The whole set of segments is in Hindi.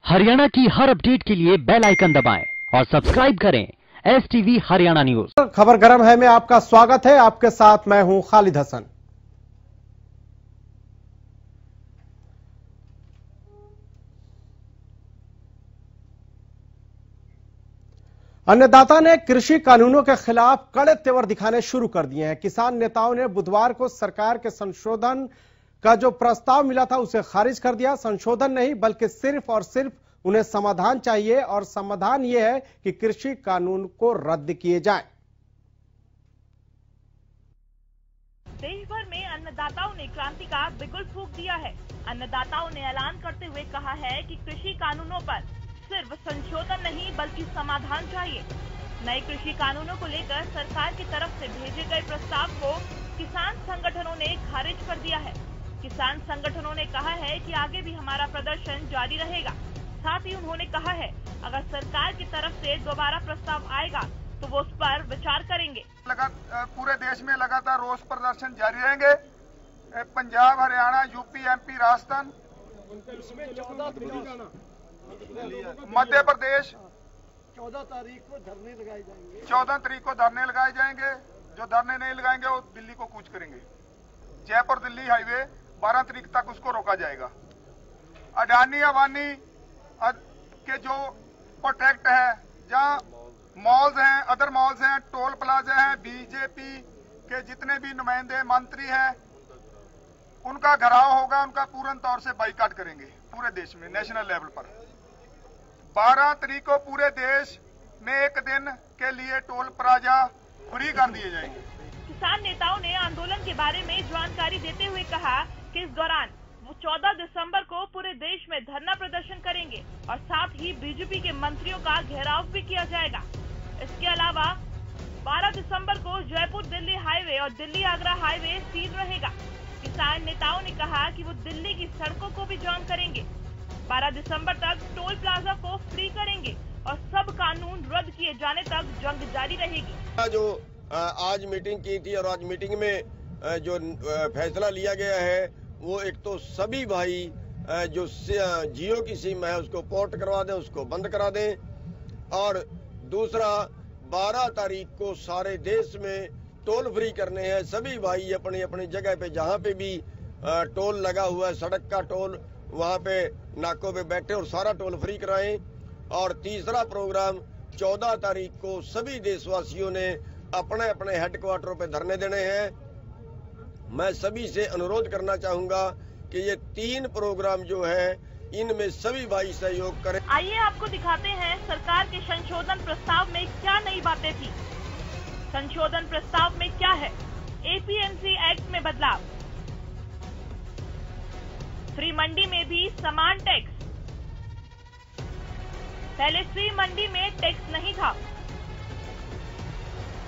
हरियाणा की हर अपडेट के लिए बेल आइकन दबाएं और सब्सक्राइब करें STV हरियाणा न्यूज। खबर गरम है में आपका स्वागत है। आपके साथ मैं हूं खालिद हसन। अन्नदाता ने कृषि कानूनों के खिलाफ कड़े तेवर दिखाने शुरू कर दिए हैं। किसान नेताओं ने बुधवार को सरकार के संशोधन का जो प्रस्ताव मिला था उसे खारिज कर दिया। संशोधन नहीं बल्कि सिर्फ और सिर्फ उन्हें समाधान चाहिए और समाधान यह है कि कृषि कानून को रद्द किए जाए। देश भर में अन्नदाताओं ने क्रांति का बिगुल फूंक दिया है। अन्नदाताओं ने ऐलान करते हुए कहा है कि कृषि कानूनों पर सिर्फ संशोधन नहीं बल्कि समाधान चाहिए। नए कृषि कानूनों को लेकर सरकार की तरफ से भेजे गए प्रस्ताव को किसान संगठनों ने खारिज कर दिया है। किसान संगठनों ने कहा है कि आगे भी हमारा प्रदर्शन जारी रहेगा। साथ ही उन्होंने कहा है अगर सरकार की तरफ से दोबारा प्रस्ताव आएगा तो वो उस पर विचार करेंगे। पूरे देश में लगातार रोष प्रदर्शन जारी रहेंगे। पंजाब, हरियाणा, यूपी, MP, राजस्थान, मध्य प्रदेश 14 तारीख को धरने लगाए जाएंगे। 14 तारीख को धरने लगाए जाएंगे। जो धरने नहीं लगाएंगे वो दिल्ली को कूच करेंगे। जयपुर दिल्ली हाईवे 12 तारीख तक उसको रोका जाएगा। अडानी अवानी के जो प्रोटेक्ट है, जहां मॉल्स हैं, अदर मॉल्स हैं, टोल प्लाजा हैं, बीजेपी के जितने भी नुमाइंदे मंत्री हैं उनका घेराव होगा। उनका पूर्ण तौर से बाइकाट करेंगे पूरे देश में, नेशनल लेवल पर। 12 तारीख को पूरे देश में एक दिन के लिए टोल प्लाजा फ्री कर दिए जाएंगे। किसान नेताओं ने आंदोलन के बारे में जानकारी देते हुए कहा कि इस दौरान वो 14 दिसंबर को पूरे देश में धरना प्रदर्शन करेंगे और साथ ही बीजेपी के मंत्रियों का घेराव भी किया जाएगा। इसके अलावा 12 दिसंबर को जयपुर दिल्ली हाईवे और दिल्ली आगरा हाईवे सील रहेगा। किसान नेताओं ने कहा कि वो दिल्ली की सड़कों को भी जाम करेंगे। 12 दिसंबर तक टोल प्लाजा को फ्री करेंगे और सब कानून रद्द किए जाने तक जंग जारी रहेगी। जो आज मीटिंग की थी और आज मीटिंग में जो फैसला लिया गया है वो एक तो सभी भाई जो जियो की सिम है उसको पोर्ट करवा दें, उसको बंद करा दें। और दूसरा 12 तारीख को सारे देश में टोल फ्री करने हैं। सभी भाई अपनी अपनी जगह पे जहाँ पे भी टोल लगा हुआ है, सड़क का टोल, वहाँ पे नाकों पे बैठे और सारा टोल फ्री कराएं। और तीसरा प्रोग्राम 14 तारीख को सभी देशवासियों ने अपने अपने हेडक्वार्टरों पे धरने देने हैं। मैं सभी से अनुरोध करना चाहूंगा कि ये 3 प्रोग्राम जो है इनमें सभी भाई सहयोग करें। आइए आपको दिखाते हैं सरकार के संशोधन प्रस्ताव में क्या नई बातें थी। संशोधन प्रस्ताव में क्या है? APMC एक्ट में बदलाव, फ्री मंडी में भी समान टैक्स। पहले फ्री मंडी में टैक्स नहीं था।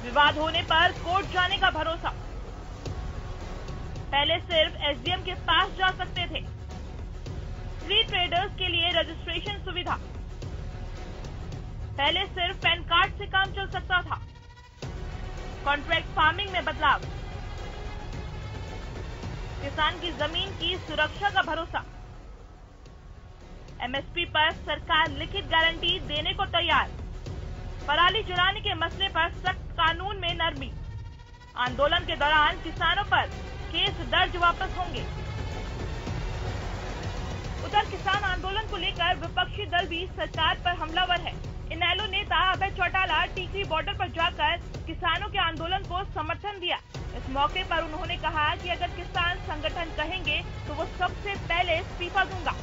विवाद होने पर कोर्ट जाने का भरोसा। पहले सिर्फ SDM के पास जा सकते थे। फ्री ट्रेडर्स के लिए रजिस्ट्रेशन सुविधा। पहले सिर्फ पैन कार्ड से काम चल सकता था। कॉन्ट्रैक्ट फार्मिंग में बदलाव। किसान की जमीन की सुरक्षा का भरोसा। MSP पर सरकार लिखित गारंटी देने को तैयार। पराली जलाने के मसले पर सख्त कानून में नरमी। आंदोलन के दौरान किसानों पर केस दर्ज वापस होंगे। उधर किसान आंदोलन को लेकर विपक्षी दल भी सरकार पर हमलावर है। इनेलो नेता अभय चौटाला टीकरी बॉर्डर पर जाकर किसानों के आंदोलन को समर्थन दिया। इस मौके पर उन्होंने कहा कि अगर किसान संगठन कहेंगे तो वो सबसे पहले इस्तीफा दूंगा।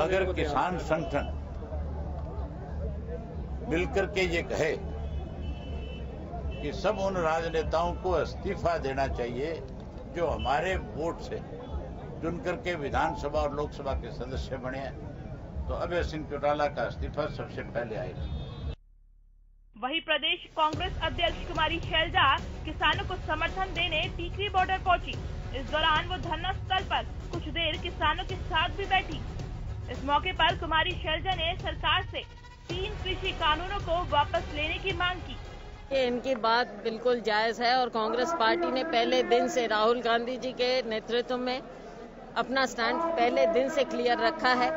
अगर किसान संगठन मिलकर के ये कहे कि सब उन राजनेताओं को इस्तीफा देना चाहिए जो हमारे वोट से चुन करके विधानसभा और लोकसभा के सदस्य बने हैं, तो अभय सिंह चौटाला का इस्तीफा सबसे पहले आएगा। वहीं प्रदेश कांग्रेस अध्यक्ष कुमारी शैलजा किसानों को समर्थन देने टीकरी बॉर्डर पहुंची। इस दौरान वो धरना स्थल पर कुछ देर किसानों के साथ भी बैठी। इस मौके पर कुमारी शैलजा ने सरकार से 3 कृषि कानूनों को वापस लेने की मांग की। इनकी बात बिल्कुल जायज है और कांग्रेस पार्टी ने पहले दिन से राहुल गांधी जी के नेतृत्व में अपना स्टैंड पहले दिन से क्लियर रखा है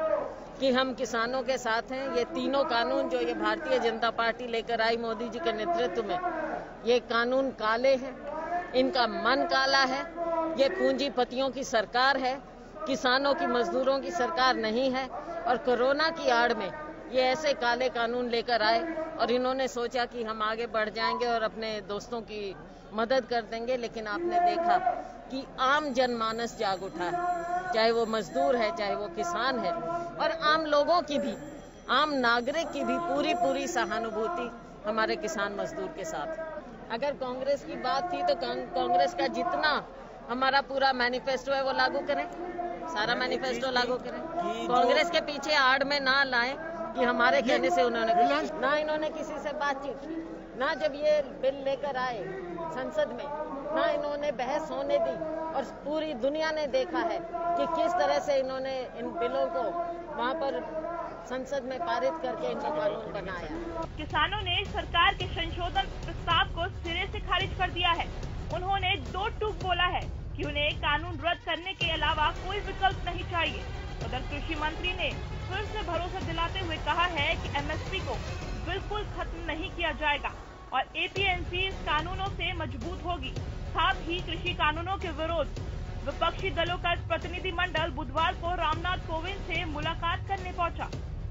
कि हम किसानों के साथ हैं। ये तीनों कानून जो ये भारतीय जनता पार्टी लेकर आई मोदी जी के नेतृत्व में, ये कानून काले हैं, इनका मन काला है। ये पूंजीपतियों की सरकार है, किसानों की मजदूरों की सरकार नहीं है। और कोरोना की आड़ में ये ऐसे काले कानून लेकर आए और इन्होंने सोचा कि हम आगे बढ़ जाएंगे और अपने दोस्तों की मदद कर देंगे। लेकिन आपने देखा कि आम जनमानस जाग उठा है, चाहे वो मजदूर है, चाहे वो किसान है, और आम लोगों की भी, आम नागरिक की भी पूरी सहानुभूति हमारे किसान मजदूर के साथ है। अगर कांग्रेस की बात थी तो कांग्रेस का जितना हमारा पूरा मैनिफेस्टो है वो लागू करें, सारा मैनिफेस्टो लागू करें। कांग्रेस के पीछे आड़ में ना लाएं कि हमारे कहने से उन्होंने ना इन्होंने किसी से बातचीत की, ना जब ये बिल लेकर आए संसद में, ना इन्होंने बहस होने दी। और पूरी दुनिया ने देखा है कि किस तरह से इन्होंने इन बिलों को वहाँ पर संसद में पारित करके इनका कानून बनाया। किसानों ने सरकार के संशोधन प्रस्ताव को सिरे से खारिज कर दिया है। उन्होंने दो टूक बोला है कि उन्हें कानून रद्द करने के अलावा कोई विकल्प नहीं चाहिए। उधर कृषि मंत्री ने फिर से भरोसा दिलाते हुए कहा है कि एमएसपी को बिल्कुल खत्म नहीं किया जाएगा और एपीएमसी इस कानूनों से मजबूत होगी। साथ ही कृषि कानूनों के विरोध विपक्षी दलों का प्रतिनिधिमंडल बुधवार को रामनाथ कोविंद से मुलाकात करने पहुंचा।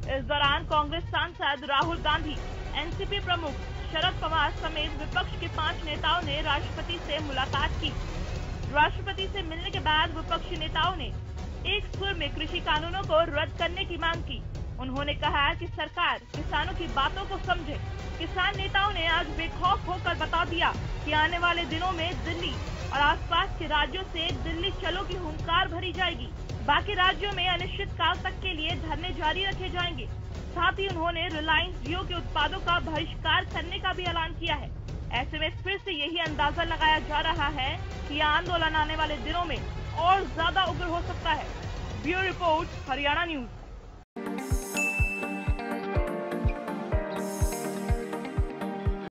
इस दौरान कांग्रेस सांसद राहुल गांधी, एनसीपी प्रमुख शरद पवार समेत विपक्ष के 5 नेताओं ने राष्ट्रपति से मुलाकात की। राष्ट्रपति से मिलने के बाद विपक्षी नेताओं ने एक सुर में कृषि कानूनों को रद्द करने की मांग की। उन्होंने कहा कि सरकार किसानों की बातों को समझे। किसान नेताओं ने आज बेखौफ होकर बता दिया कि आने वाले दिनों में दिल्ली और आसपास के राज्यों से दिल्ली चलो की हुंकार भरी जाएगी। बाकी राज्यों में अनिश्चित काल तक के लिए धरने जारी रखे जाएंगे। साथ ही उन्होंने रिलायंस जियो के उत्पादों का बहिष्कार करने का भी ऐलान किया है। ऐसे में फिर से यही अंदाजा लगाया जा रहा है कि यह आंदोलन आने वाले दिनों में और ज्यादा उग्र हो सकता है। Bureau report, Haryana news.